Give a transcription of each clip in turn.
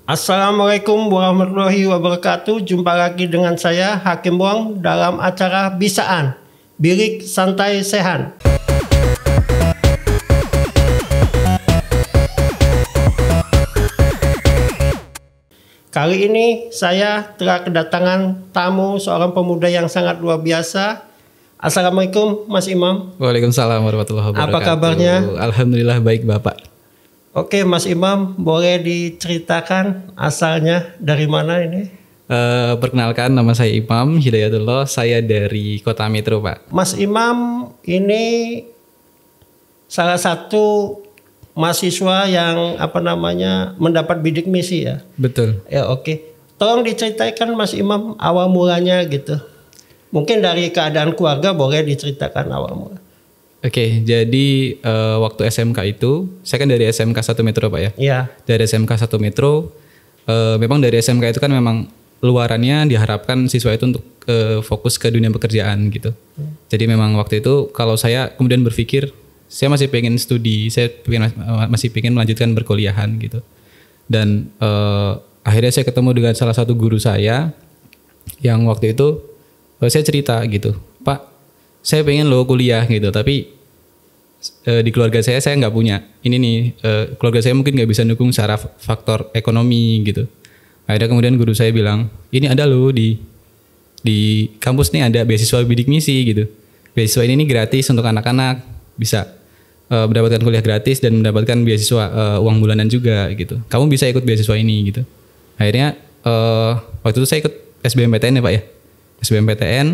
Assalamualaikum warahmatullahi wabarakatuh. Jumpa lagi dengan saya Hakim Wong dalam acara Bisaan Bilik Santai Sehan. Kali ini saya telah kedatangan tamu seorang pemuda yang sangat luar biasa. Assalamualaikum Mas Imam. Waalaikumsalam warahmatullahi wabarakatuh. Apa kabarnya? Alhamdulillah baik Bapak. Oke Mas Imam, boleh diceritakan asalnya dari mana ini? Perkenalkan, nama saya Imam Hidayatullah, saya dari Kota Metro Pak. Mas Imam ini salah satu mahasiswa yang mendapat bidik misi ya? Betul. Ya oke. Tolong diceritakan Mas Imam awal mulanya gitu. Mungkin dari keadaan keluarga boleh diceritakan awal mula. Oke, jadi waktu SMK itu, saya kan dari SMK 1 Metro Pak ya? Iya. Dari SMK 1 Metro, memang dari SMK itu kan memang luarannya diharapkan siswa itu untuk fokus ke dunia pekerjaan gitu. Jadi memang waktu itu kalau saya kemudian berpikir, saya masih pengen studi, masih pengen melanjutkan berkuliahan gitu. Dan akhirnya saya ketemu dengan salah satu guru saya, yang waktu itu saya cerita gitu, Pak, saya pengen lo kuliah gitu, tapi di keluarga saya nggak punya. Ini nih, keluarga saya mungkin nggak bisa dukung secara faktor ekonomi gitu. Akhirnya kemudian guru saya bilang, ini ada lo di kampus nih ada beasiswa bidik misi gitu. Beasiswa ini gratis untuk anak-anak, bisa mendapatkan kuliah gratis dan mendapatkan beasiswa uang bulanan juga gitu. Kamu bisa ikut beasiswa ini gitu. Akhirnya waktu itu saya ikut SBMPTN ya Pak ya, SBMPTN.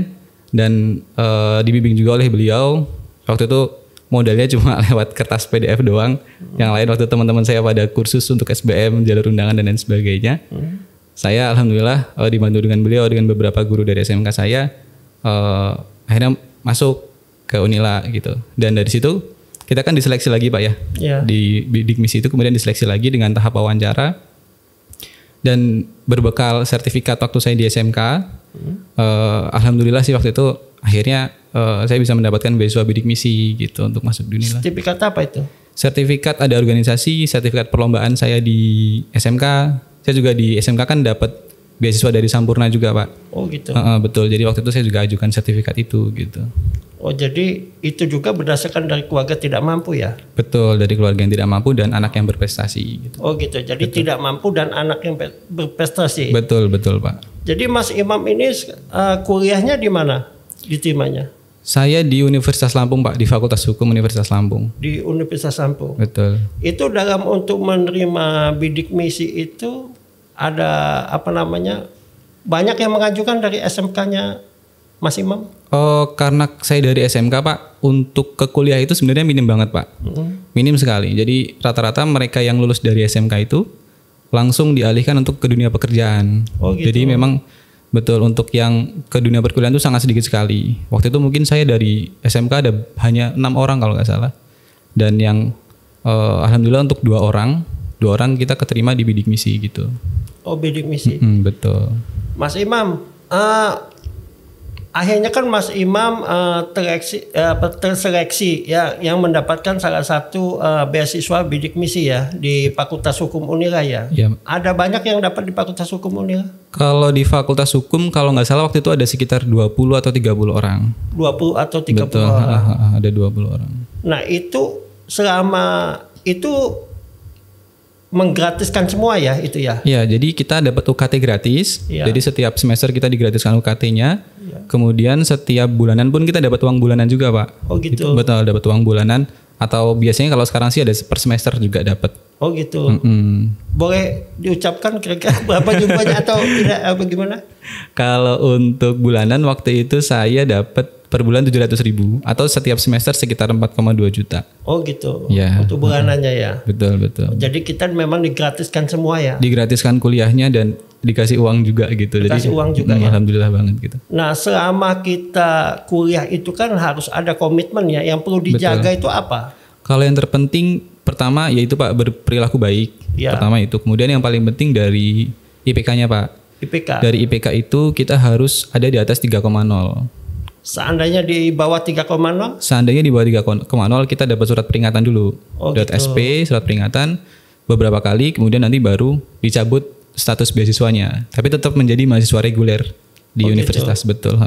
Dan dibimbing juga oleh beliau. Waktu itu modalnya cuma lewat kertas PDF doang. Yang lain waktu teman-teman saya pada kursus untuk SBM, jalur undangan dan lain sebagainya. Saya alhamdulillah dibantu dengan beliau, dengan beberapa guru dari SMK saya, akhirnya masuk ke Unila gitu. Dan dari situ kita kan diseleksi lagi Pak ya. Yeah. Di bidik misi itu kemudian diseleksi lagi dengan tahap wawancara. Dan berbekal sertifikat waktu saya di SMK, alhamdulillah sih waktu itu akhirnya saya bisa mendapatkan beasiswa bidik misi gitu untuk masuk di Unila. Sertifikat apa itu? Sertifikat ada organisasi, sertifikat perlombaan saya di SMK. Saya juga di SMK kan dapat beasiswa dari Sampurna juga Pak. Oh gitu. Betul, jadi waktu itu saya juga ajukan sertifikat itu gitu. Oh jadi itu juga berdasarkan dari keluarga tidak mampu ya? Betul, dari keluarga yang tidak mampu dan anak yang berprestasi gitu. Oh gitu, jadi betul. Tidak mampu dan anak yang berprestasi. Betul Pak. Jadi Mas Imam ini kuliahnya di mana diterimanya? Saya di Universitas Lampung Pak, di Fakultas Hukum Universitas Lampung. Di Universitas Lampung. Betul. Itu dalam untuk menerima bidik misi itu ada banyak yang mengajukan dari SMK-nya Mas Imam? Oh, karena saya dari SMK Pak, untuk ke kuliah itu sebenarnya minim banget Pak. Minim sekali. Jadi rata-rata mereka yang lulus dari SMK itu langsung dialihkan untuk ke dunia pekerjaan. Oh, gitu. Jadi memang betul untuk yang ke dunia perkuliahan itu sangat sedikit sekali. Waktu itu mungkin saya dari SMK ada hanya 6 orang kalau nggak salah. Dan yang alhamdulillah untuk 2 orang kita keterima di bidik misi gitu. Oh, bidik misi. Betul. Mas Imam, akhirnya kan Mas Imam terseleksi ya, yang mendapatkan salah satu beasiswa bidik misi ya di Fakultas Hukum Unila ya. Ya. Ada banyak yang dapat di Fakultas Hukum Unila? Kalau di Fakultas Hukum kalau nggak salah waktu itu ada sekitar 20 atau 30 orang. 20 atau 30 Betul, orang. Ada 20 orang. Nah itu selama itu menggratiskan semua ya itu ya? Ya, jadi kita dapat UKT gratis. Ya. Jadi setiap semester kita digratiskan UKT-nya. Ya. Kemudian setiap bulanan pun kita dapat uang bulanan juga Pak. Oh gitu? Betul, dapat uang bulanan. Atau biasanya kalau sekarang sih ada per semester juga dapat. Oh gitu. Boleh diucapkan kira-kira berapa jumlahnya atau tidak bagaimana? Kalau untuk bulanan waktu itu saya dapat per bulan 700.000 atau setiap semester sekitar 4,2 juta. Oh gitu. Ya. Untuk bulanannya ya. Betul. Jadi kita memang digratiskan semua ya. Digratiskan kuliahnya dan dikasih uang juga gitu. Dikasih uang juga ya. Alhamdulillah banget gitu. Nah, selama kita kuliah itu kan harus ada komitmen ya. Yang perlu dijaga itu apa? Kalau yang terpenting pertama yaitu Pak berperilaku baik. Ya. Pertama itu. Kemudian yang paling penting dari IPK-nya Pak. IPK. Dari IPK itu kita harus ada di atas 3,0. Seandainya di bawah 3,0? Seandainya di bawah 3,0 kita dapat surat peringatan dulu. Oh, Surat gitu. SP, surat peringatan beberapa kali, kemudian nanti baru dicabut status beasiswanya, tapi tetap menjadi mahasiswa reguler di universitas. Betul.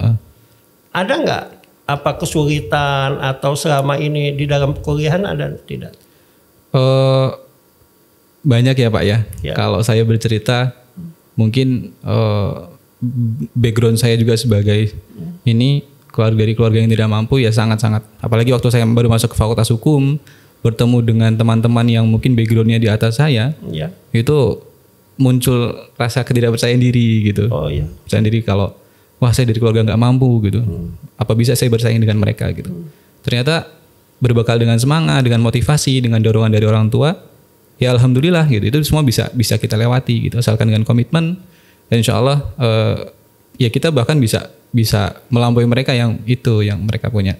Ada nggak apa kesulitan atau selama ini di dalam kuliahan ada tidak? Banyak ya Pak ya. Ya. Kalau saya bercerita, mungkin background saya juga sebagai ini dari keluarga yang tidak mampu ya sangat-sangat. Apalagi waktu saya baru masuk ke Fakultas Hukum, bertemu dengan teman-teman yang mungkin backgroundnya di atas saya, Ya. itu muncul rasa ketidakpercayaan diri gitu. Oh iya. Percaya diri kalau wah saya dari keluarga nggak mampu gitu. Apa bisa saya bersaing dengan mereka gitu. Ternyata berbekal dengan semangat, dengan motivasi, dengan dorongan dari orang tua, ya alhamdulillah gitu. Itu semua bisa kita lewati gitu. Asalkan dengan komitmen, dan insya Allah ya kita bahkan bisa melampaui mereka yang mereka punya.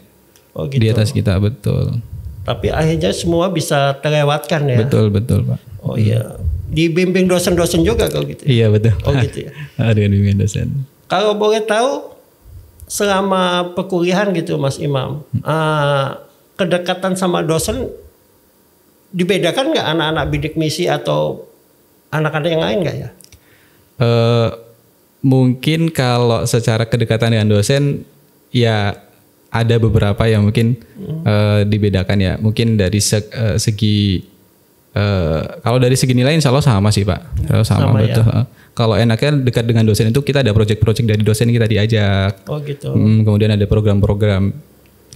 Oh gitu. Di atas kita, betul. Tapi akhirnya semua bisa terlewatkan ya. Betul Pak. Oh iya. Dibimbing dosen-dosen juga kalau gitu. Iya betul. Oh gitu ya. Dengan bimbingan dosen. Kalau boleh tahu selama perkuliahan gitu Mas Imam, kedekatan sama dosen dibedakan nggak anak-anak bidik misi atau anak-anak yang lain nggak ya? Mungkin kalau secara kedekatan dengan dosen ya ada beberapa yang mungkin dibedakan ya. Mungkin dari segi kalau dari segi nilai insya Allah sama sih Pak. Sama betul. Ya? Kalau enaknya dekat dengan dosen itu kita ada project-project dari dosen kita diajak. Oh gitu. Kemudian ada program-program,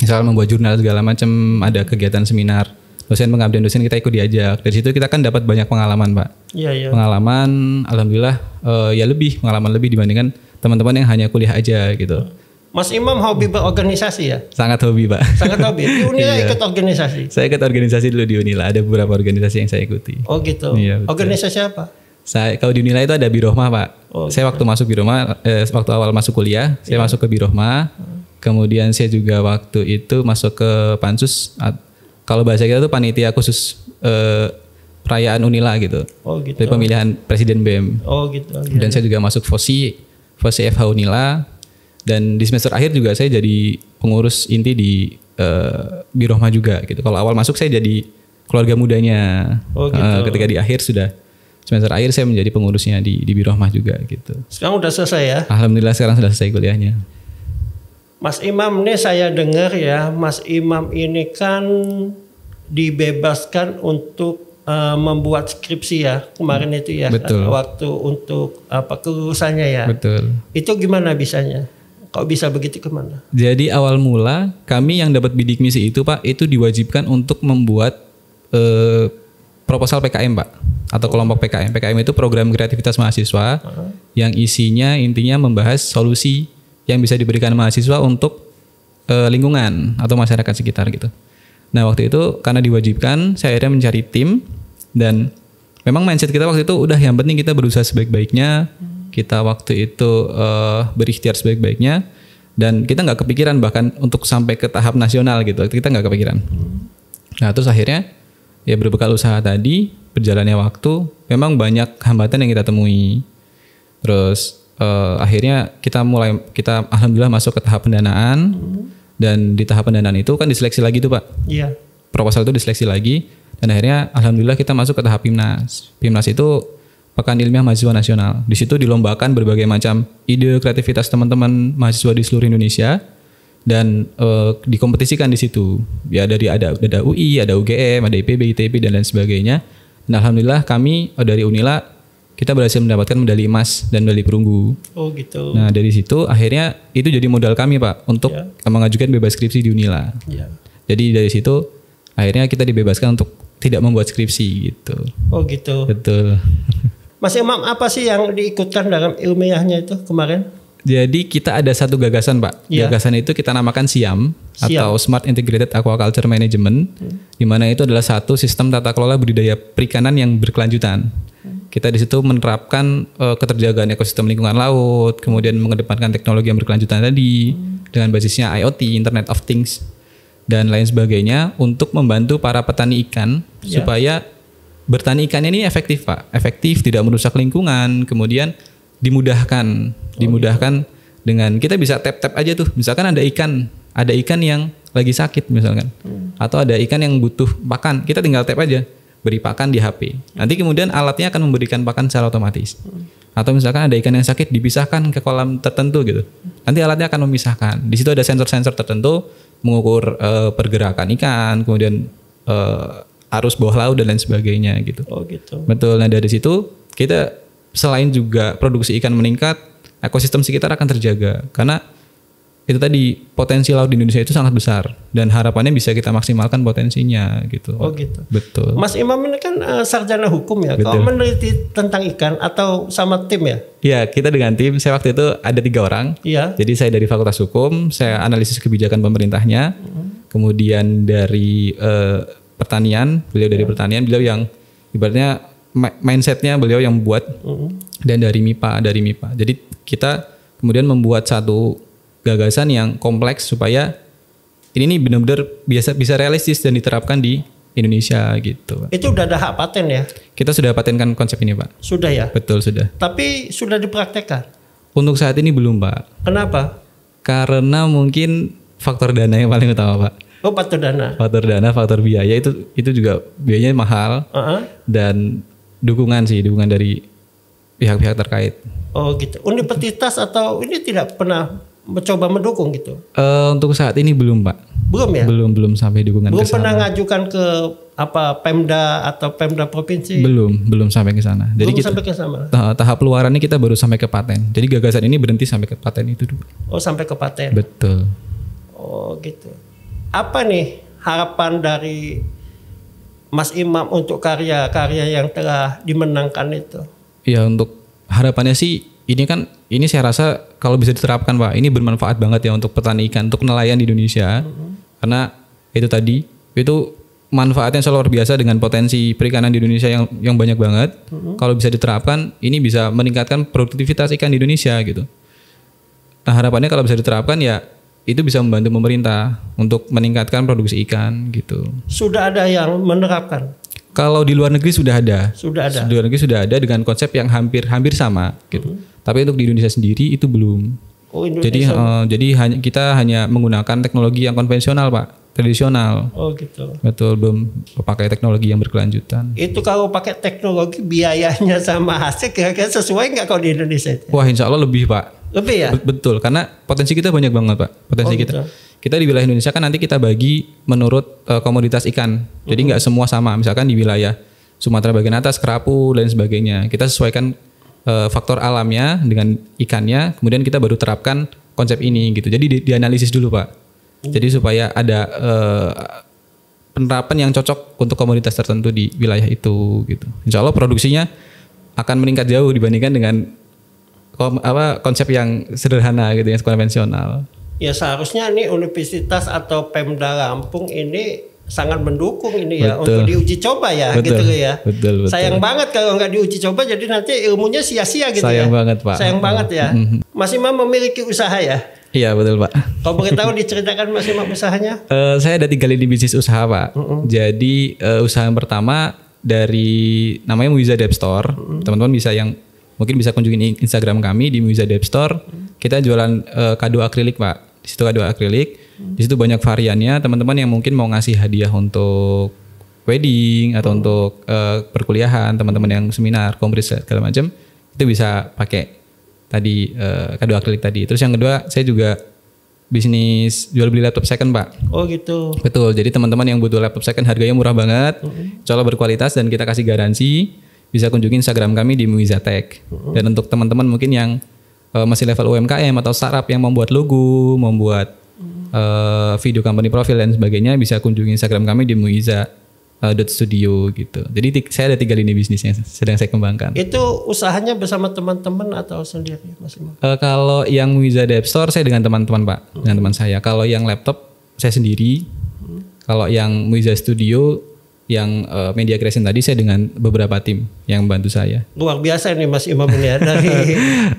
misalnya membuat jurnal segala macam, ada kegiatan seminar. Dosen pengabdian dosen kita ikut diajak. Dari situ kita kan dapat banyak pengalaman Pak. Iya. Pengalaman, alhamdulillah ya pengalaman lebih dibandingkan teman-teman yang hanya kuliah aja gitu. Mas Imam hobi berorganisasi ya? Sangat hobi Pak. Sangat hobi. Di Unila ikut organisasi? Saya ikut organisasi dulu di Unila. Ada beberapa organisasi yang saya ikuti. Oh gitu. Iya, organisasi apa? Kalau di Unila itu ada Birohmah Pak. Saya waktu masuk Birohmah, waktu awal masuk kuliah, saya masuk ke Birohmah. Kemudian saya juga waktu itu masuk ke Pansus. Kalau bahasa kita tuh panitia khusus perayaan Unila gitu. Oh gitu. Dari pemilihan Presiden BEM. Oh gitu. Dan saya juga masuk FOSI FH Unila. Dan di semester akhir juga saya jadi pengurus inti di Birohmah juga gitu. Kalau awal masuk saya jadi keluarga mudanya. Oh gitu. Ketika di akhir semester akhir saya menjadi pengurusnya di Birohmah juga gitu. Sekarang udah selesai ya? Alhamdulillah sekarang sudah selesai kuliahnya. Mas Imam nih saya dengar ya, Mas Imam ini kan dibebaskan untuk membuat skripsi ya kemarin itu ya. Betul. Waktu untuk kelulusannya ya. Betul. Itu gimana bisanya? Kok bisa begitu kemana? Jadi awal mula kami yang dapat bidik misi itu Pak, itu diwajibkan untuk membuat proposal PKM Pak, atau kelompok PKM. PKM itu program kreativitas mahasiswa yang isinya intinya membahas solusi yang bisa diberikan mahasiswa untuk lingkungan atau masyarakat sekitar gitu. Nah waktu itu karena diwajibkan, saya akhirnya mencari tim, dan memang mindset kita waktu itu udah yang penting kita berusaha sebaik-baiknya. Kita waktu itu berikhtiar sebaik-baiknya, dan kita nggak kepikiran bahkan untuk sampai ke tahap nasional gitu. Kita nggak kepikiran. Nah terus akhirnya ya berbekal usaha tadi, berjalannya waktu, memang banyak hambatan yang kita temui. Terus akhirnya kita alhamdulillah masuk ke tahap pendanaan, dan di tahap pendanaan itu kan diseleksi lagi tuh Pak. Iya. Proposal itu diseleksi lagi, dan akhirnya alhamdulillah kita masuk ke tahap PIMNAS. PIMNAS itu Pekan Ilmiah Mahasiswa Nasional. Di situ dilombakan berbagai macam ide kreativitas teman-teman mahasiswa di seluruh Indonesia, dan dikompetisikan di situ. Ya ada UI, ada UGM, ada IPB, ITB dan lain sebagainya. Dan alhamdulillah kami dari Unila kita berhasil mendapatkan medali emas dan medali perunggu. Oh gitu. Nah dari situ akhirnya itu jadi modal kami Pak untuk mengajukan bebas skripsi di Unila. Ya. Jadi dari situ akhirnya kita dibebaskan untuk tidak membuat skripsi gitu. Oh gitu. Betul. Mas Imam, apa sih yang diikutkan dalam ilmiahnya itu kemarin? Jadi kita ada satu gagasan Pak. Ya. Gagasan itu kita namakan SIAM atau Smart Integrated Aquaculture Management, di mana itu adalah satu sistem tata kelola budidaya perikanan yang berkelanjutan. Kita di situ menerapkan keterjagaan ekosistem lingkungan laut, kemudian mengedepankan teknologi yang berkelanjutan tadi dengan basisnya IoT, Internet of Things dan lain sebagainya, untuk membantu para petani ikan supaya bertani ikannya ini efektif Pak, efektif, tidak merusak lingkungan, kemudian dimudahkan dengan kita bisa tap aja tuh, misalkan ada ikan yang lagi sakit misalkan, atau ada ikan yang butuh pakan, kita tinggal tap aja, beri pakan di HP. Nanti kemudian alatnya akan memberikan pakan secara otomatis. Atau misalkan ada ikan yang sakit dipisahkan ke kolam tertentu gitu. Nanti alatnya akan memisahkan. Di situ ada sensor-sensor tertentu mengukur pergerakan ikan, kemudian arus bawah laut dan lain sebagainya gitu. Oh gitu. Betul. Nah dari situ kita selain juga produksi ikan meningkat, ekosistem sekitar akan terjaga karena itu tadi potensi laut di Indonesia itu sangat besar dan harapannya bisa kita maksimalkan potensinya gitu. Oh gitu. Betul. Mas Imam ini kan sarjana hukum ya. Betul. Kalau meneliti tentang ikan atau sama tim ya? Iya, kita dengan tim. Saya waktu itu ada 3 orang. Iya. Jadi saya dari Fakultas Hukum, saya analisis kebijakan pemerintahnya. Kemudian dari pertanian, beliau dari pertanian, beliau yang ibaratnya mindsetnya beliau yang buat. Dan dari MIPA. Jadi kita kemudian membuat satu gagasan yang kompleks supaya ini benar-benar bisa realistis dan diterapkan di Indonesia gitu. Itu udah ada hak paten ya? Kita sudah patenkan konsep ini, Pak. Sudah ya? Betul, sudah. Tapi sudah dipraktekkan? Untuk saat ini belum, Pak. Kenapa? Karena mungkin faktor dana yang paling utama, Pak. Oh, faktor dana. Faktor dana, faktor biaya itu juga biayanya mahal. Dan dukungan dari pihak-pihak terkait. Oh gitu. Universitas atau ini tidak pernah mencoba mendukung gitu? Untuk saat ini belum, Pak. Belum ya? Belum sampai dukungan belum ke sana. pernah ngajukan ke Pemda atau Pemda provinsi? Belum sampai ke sana. Jadi belum kita sampai ke sana. tahap luarannya kita baru sampai ke paten. Jadi gagasan ini berhenti sampai ke paten itu dulu. Oh, sampai ke paten. Betul. Oh, gitu. Apa nih harapan dari Mas Imam untuk karya-karya yang telah dimenangkan itu? Ya, untuk harapannya sih ini saya rasa kalau bisa diterapkan, Pak, ini bermanfaat banget ya untuk petani ikan, untuk nelayan di Indonesia. Karena itu tadi, itu manfaatnya luar biasa dengan potensi perikanan di Indonesia yang banyak banget. Kalau bisa diterapkan, ini bisa meningkatkan produktivitas ikan di Indonesia gitu. Nah, harapannya kalau bisa diterapkan ya itu bisa membantu pemerintah untuk meningkatkan produksi ikan gitu. Sudah ada yang menerapkan? Kalau di luar negeri sudah ada. Sudah ada. Di luar negeri sudah ada dengan konsep yang hampir sama gitu. Tapi untuk di Indonesia sendiri itu belum. Oh, Indonesia. Jadi kita hanya menggunakan teknologi yang konvensional, Pak, tradisional. Oh gitu. Betul, belum pakai teknologi yang berkelanjutan. Itu kalau pakai teknologi biayanya sama hasil kira-kira sesuai nggak kalau di Indonesia itu? Wah, insya Allah lebih, Pak. Lebih ya? Betul, karena potensi kita banyak banget, Pak. Potensi kita. Gitu. Kita di wilayah Indonesia kan nanti kita bagi menurut komoditas ikan. Jadi nggak semua sama. Misalkan di wilayah Sumatera bagian atas kerapu dan sebagainya. Kita sesuaikan faktor alamnya dengan ikannya, kemudian kita baru terapkan konsep ini gitu. Jadi dianalisis dulu, Pak. Jadi supaya ada penerapan yang cocok untuk komoditas tertentu di wilayah itu gitu. Insya Allah produksinya akan meningkat jauh dibandingkan dengan konsep yang sederhana gitu, yang konvensional. Ya seharusnya nih universitas atau Pemda Lampung ini sangat mendukung ini ya. Betul. Untuk diuji coba ya. Betul. Gitu ya. Betul. Sayang banget kalau nggak diuji coba jadi nanti ilmunya sia-sia gitu. Sayang ya. banget, Pak. Sayang banget ya. Mas Imam memiliki usaha ya? Iya, betul, Pak. Kalau boleh tahu diceritakan Mas Imam usahanya? Saya ada 3 lini bisnis usaha, Pak. Jadi usaha yang pertama dari namanya Muiza Dev Store. Teman-teman mungkin bisa kunjungin Instagram kami di Muiza Dev Store. Kita jualan kado akrilik, Pak. Di situ kado akrilik. Di situ banyak variannya. Teman-teman yang mungkin mau ngasih hadiah untuk wedding atau untuk perkuliahan, teman-teman yang seminar, kompres segala macam, itu bisa pakai tadi kado akrilik tadi. Terus yang kedua, saya juga bisnis jual beli laptop second, Pak. Oh gitu. Betul. Jadi teman-teman yang butuh laptop second harganya murah banget, insya Allah berkualitas dan kita kasih garansi, bisa kunjungi Instagram kami di Muiza Tech. Dan untuk teman-teman mungkin yang masih level UMKM atau startup yang membuat logo, membuat video company profile dan sebagainya, bisa kunjungi Instagram kami di muiza.studio gitu. Jadi saya ada 3 lini bisnis yang sedang saya kembangkan. Itu usahanya bersama teman-teman atau sendiri, Mas Imam? Kalau yang Muiza Dev Store saya dengan teman-teman, Pak, dengan teman saya. Kalau yang laptop saya sendiri. Kalau yang Muiza Studio, yang media creation tadi saya dengan beberapa tim yang bantu saya. Luar biasa nih Mas Imam ini ya. Dari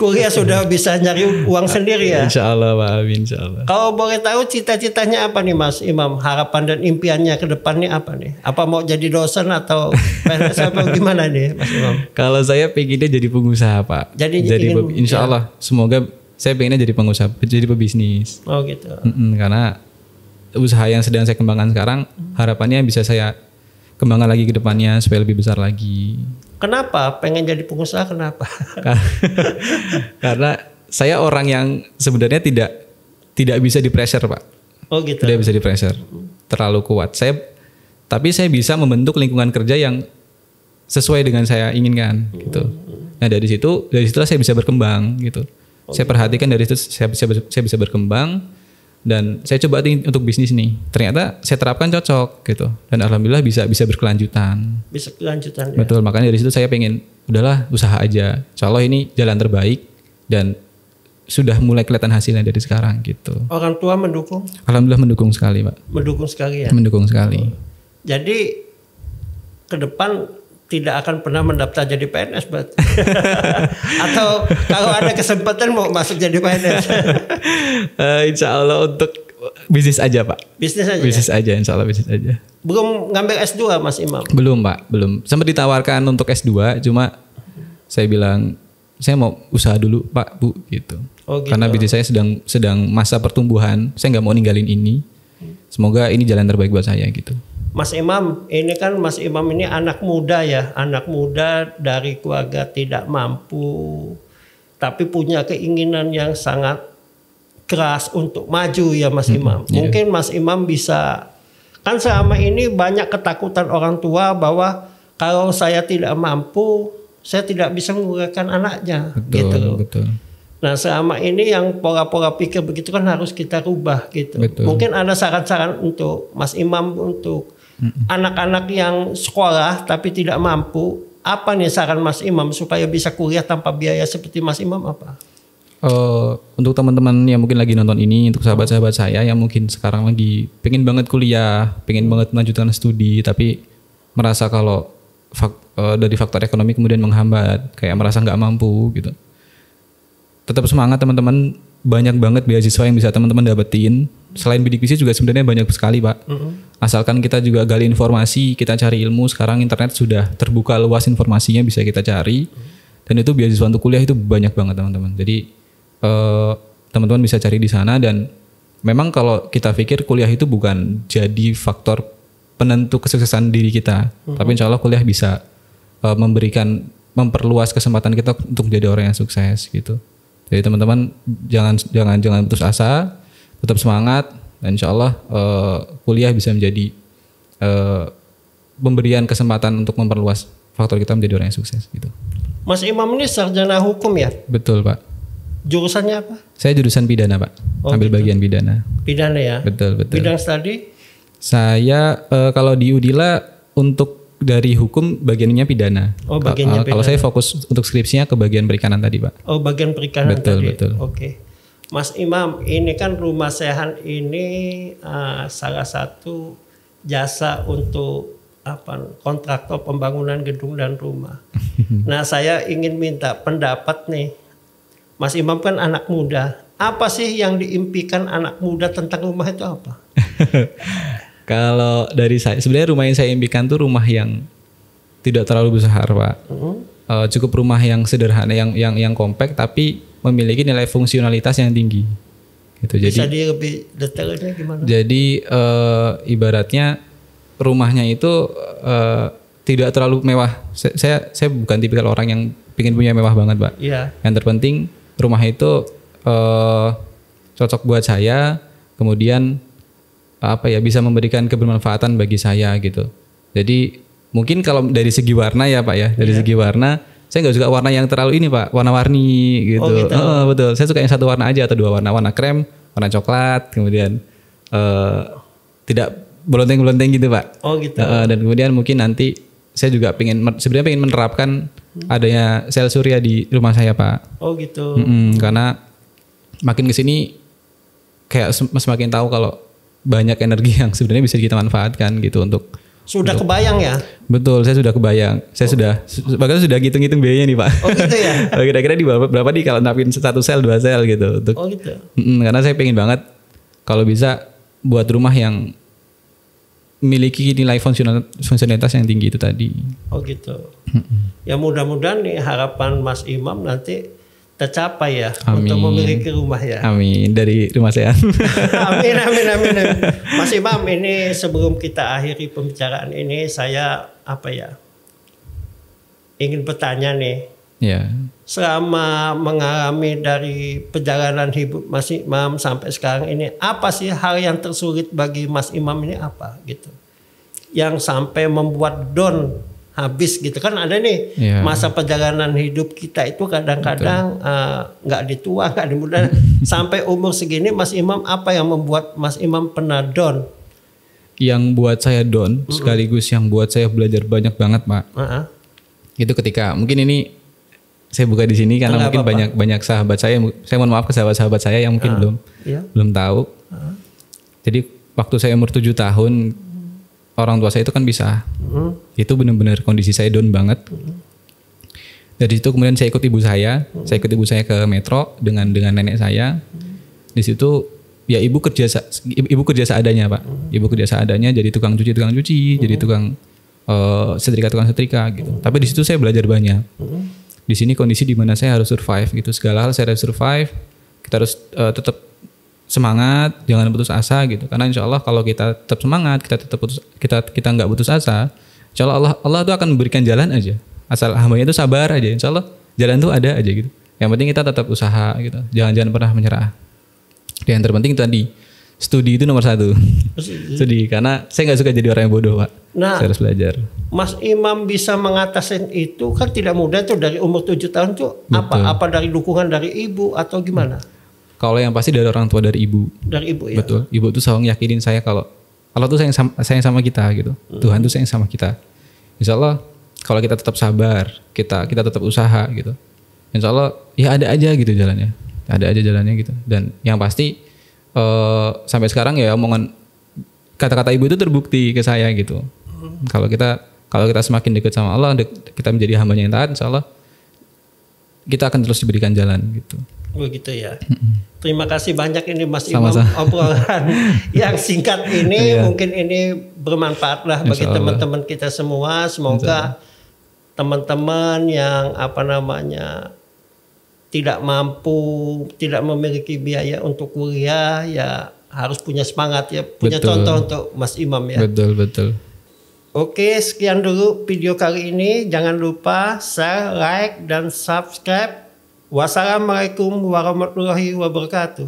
kuliah sudah bisa nyari uang sendiri ya. Insya Allah, Pak. Amin, insya Allah. Kalau boleh tahu cita-citanya apa nih Mas Imam? Harapan dan impiannya ke depannya apa nih? Apa mau jadi dosen atau PNS apa gimana nih Mas Imam? Kalau saya pengennya jadi pengusaha, Pak. Insya Allah. Semoga saya pengennya jadi pengusaha, jadi pebisnis. Oh gitu. Karena usaha yang sedang saya kembangkan sekarang, harapannya bisa saya kembangkan lagi ke depannya supaya lebih besar lagi. Kenapa pengen jadi pengusaha? Kenapa? Karena saya orang yang sebenarnya tidak bisa di pressure, Pak. Oh gitu. Tidak bisa di pressure. Terlalu kuat. Tapi saya bisa membentuk lingkungan kerja yang sesuai dengan saya inginkan gitu. Nah, dari situlah saya bisa berkembang gitu. Saya perhatikan dari situ saya bisa berkembang dan saya coba untuk bisnis nih. Ternyata saya terapkan cocok gitu. Dan alhamdulillah bisa berkelanjutan. Bisa kelanjutan. Betul, makanya dari situ saya pengen udahlah usaha aja. Insya Allah ini jalan terbaik dan sudah mulai kelihatan hasilnya dari sekarang gitu. Orang tua mendukung? Alhamdulillah mendukung sekali, Pak. Mendukung sekali ya? Mendukung sekali. Jadi ke depan tidak akan pernah mendaftar jadi PNS berarti? Atau kalau ada kesempatan mau masuk jadi PNS? Insya Allah untuk bisnis aja, Pak. Bisnis aja? Bisnis aja, insya Allah bisnis aja. Belum ngambil S2 Mas Imam? Belum, Pak. Belum. Sempat ditawarkan untuk S2, cuma saya bilang saya mau usaha dulu, Pak, Bu, gitu. Oh, gitu. Karena bisnis saya sedang masa pertumbuhan, saya nggak mau ninggalin ini. Semoga ini jalan terbaik buat saya gitu. Mas Imam, ini kan Mas Imam ini anak muda ya, anak muda dari keluarga tidak mampu, tapi punya keinginan yang sangat keras untuk maju ya Mas Imam. Mungkin Mas Imam bisa, kan selama ini banyak ketakutan orang tua bahwa kalau saya tidak mampu, saya tidak bisa menggunakan anaknya. Betul, gitu. Betul. Nah selama ini yang pola-pola pikir begitu kan harus kita rubah gitu. Betul. Mungkin ada saran-saran untuk Mas Imam untuk anak-anak yang sekolah tapi tidak mampu. Apa nih saran Mas Imam supaya bisa kuliah tanpa biaya seperti Mas Imam apa? Untuk teman-teman yang mungkin lagi nonton ini, untuk sahabat-sahabat saya yang mungkin sekarang lagi pengen banget kuliah, pengen banget melanjutkan studi, tapi merasa kalau dari faktor ekonomi kemudian menghambat, kayak merasa nggak mampu gitu. Tetap semangat teman-teman, banyak banget beasiswa yang bisa teman-teman dapetin. Selain bidik misi juga sebenarnya banyak sekali, Pak. Asalkan kita juga gali informasi, kita cari ilmu. Sekarang internet sudah terbuka luas informasinya, bisa kita cari. Dan itu beasiswa untuk kuliah itu banyak banget teman-teman. Jadi teman-teman bisa cari di sana. Dan memang kalau kita pikir kuliah itu bukan jadi faktor penentu kesuksesan diri kita, tapi insya Allah kuliah bisa memperluas kesempatan kita untuk menjadi orang yang sukses gitu. Jadi teman-teman jangan putus asa, tetap semangat, dan insya Allah kuliah bisa menjadi pemberian kesempatan untuk memperluas faktor kita menjadi orang yang sukses gitu. Mas Imam ini sarjana hukum ya? Betul, Pak. Jurusannya apa? Saya jurusan pidana, Pak. Ambil bagian pidana. Pidana ya? Betul. Bidang studi? Saya kalau di Udila untuk dari hukum bagiannya pidana. Oh, bagiannya pidana. Kalau saya fokus untuk skripsinya ke bagian perikanan tadi, Pak. Oh, bagian perikanan tadi. Betul. Oke. Mas Imam, ini kan Rumah Sehan ini salah satu jasa untuk kontraktor pembangunan gedung dan rumah. Nah, saya ingin minta pendapat nih. Mas Imam kan anak muda. Apa sih yang diimpikan anak muda tentang rumah itu apa? Kalau dari saya, sebenarnya rumah yang saya impikan tuh rumah yang tidak terlalu besar, Pak. Cukup rumah yang sederhana, yang kompak, tapi memiliki nilai fungsionalitas yang tinggi. Gitu. Bisa lebih detailnya gimana? Jadi ibaratnya rumahnya itu tidak terlalu mewah. Saya bukan tipikal orang yang ingin punya mewah banget, Pak. Iya. Yang terpenting rumah itu cocok buat saya, kemudian bisa memberikan kebermanfaatan bagi saya gitu. Jadi mungkin kalau dari segi warna ya, Pak ya, dari segi warna saya nggak suka warna yang terlalu ini, Pak, warna-warni gitu. Oh, gitu. Betul. Saya suka yang satu warna aja atau dua warna krem, warna coklat, kemudian tidak belonteng-belonteng gitu, Pak. Oh gitu. Dan kemudian mungkin nanti saya juga sebenarnya pengen menerapkan adanya sel surya di rumah saya, Pak. Oh gitu. Karena makin kesini kayak semakin tahu kalau banyak energi yang sebenarnya bisa kita manfaatkan gitu untuk. Kebayang ya? Betul, saya sudah kebayang. Saya bahkan sudah hitung-hitung biayanya nih, Pak. Oh gitu ya? Kira-kira di berapa nih kalau napin 1 sel 2 sel gitu. Oh gitu. Karena saya pengen banget kalau bisa buat rumah yang memiliki nilai fungsionalitas yang tinggi itu tadi. Oh gitu. Ya mudah-mudahan nih harapan Mas Imam nanti tercapai ya. Amin. Untuk memiliki rumah ya. Amin, dari rumah saya. Amin, amin, amin, amin. Mas Imam, ini sebelum kita akhiri pembicaraan ini, saya ingin bertanya nih. Ya. Selama mengalami dari perjalanan hidup Mas Imam sampai sekarang ini, apa sih hal yang tersulit bagi Mas Imam ini apa gitu? Yang sampai membuat down habis gitu kan, ada nih masa perjalanan hidup kita itu kadang-kadang nggak dituang, nggak dimudah. Sampai umur segini Mas Imam, apa yang membuat Mas Imam pernah down? Yang buat saya down sekaligus yang buat saya belajar banyak banget, Pak. Itu ketika mungkin ini saya buka di sini karena mungkin banyak sahabat saya mohon maaf ke sahabat-sahabat saya yang mungkin belum tahu. Jadi waktu saya umur 7 tahun orang tua saya itu kan pisah. Itu benar-benar kondisi saya down banget. Dari situ kemudian saya ikut ibu saya ke Metro dengan nenek saya. Di situ ya ibu kerja seadanya, Pak. Ibu kerja seadanya, jadi tukang cuci, jadi tukang setrika gitu. Tapi di situ saya belajar banyak. Di sini kondisi di mana saya harus survive gitu. Segala hal saya harus survive. Kita harus tetap semangat, jangan putus asa gitu. Karena insya Allah kalau kita tetap semangat, kita nggak putus asa, insya Allah Allah itu akan memberikan jalan aja. Asal hambanya itu sabar aja, insya Allah jalan itu ada aja gitu. Yang penting kita tetap usaha gitu. Jangan pernah menyerah. Dan yang terpenting tadi, studi itu nomor 1. Studi, karena saya nggak suka jadi orang yang bodoh, Pak. Nah, saya harus belajar. Mas Imam bisa mengatasi itu kan tidak mudah tuh, dari umur 7 tahun tuh. Apa dari dukungan dari ibu atau gimana? Kalau yang pasti dari orang tua, dari ibu. Dari ibu ya. Betul. Ibu tuh selalu yakinin saya kalau Allah tuh sayang sama kita gitu. Tuhan tuh sayang sama kita. Insya Allah kalau kita tetap sabar, kita tetap usaha gitu. Insya Allah ya ada aja gitu jalannya. Ada aja jalannya gitu. Dan yang pasti sampai sekarang ya omongan kata-kata ibu itu terbukti ke saya gitu. Kalau kita semakin dekat sama Allah, kita menjadi hambanya yang taat, insya Allah kita akan terus diberikan jalan gitu. Begitu ya. Terima kasih banyak ini Mas Imam, obrolan yang singkat ini mungkin ini bermanfaat lah bagi teman-teman kita semua. Semoga teman-teman yang tidak mampu, tidak memiliki biaya untuk kuliah ya harus punya semangat ya, punya contoh untuk Mas Imam ya. Betul. Oke, sekian dulu video kali ini. Jangan lupa share, like, dan subscribe. Wassalamualaikum warahmatullahi wabarakatuh.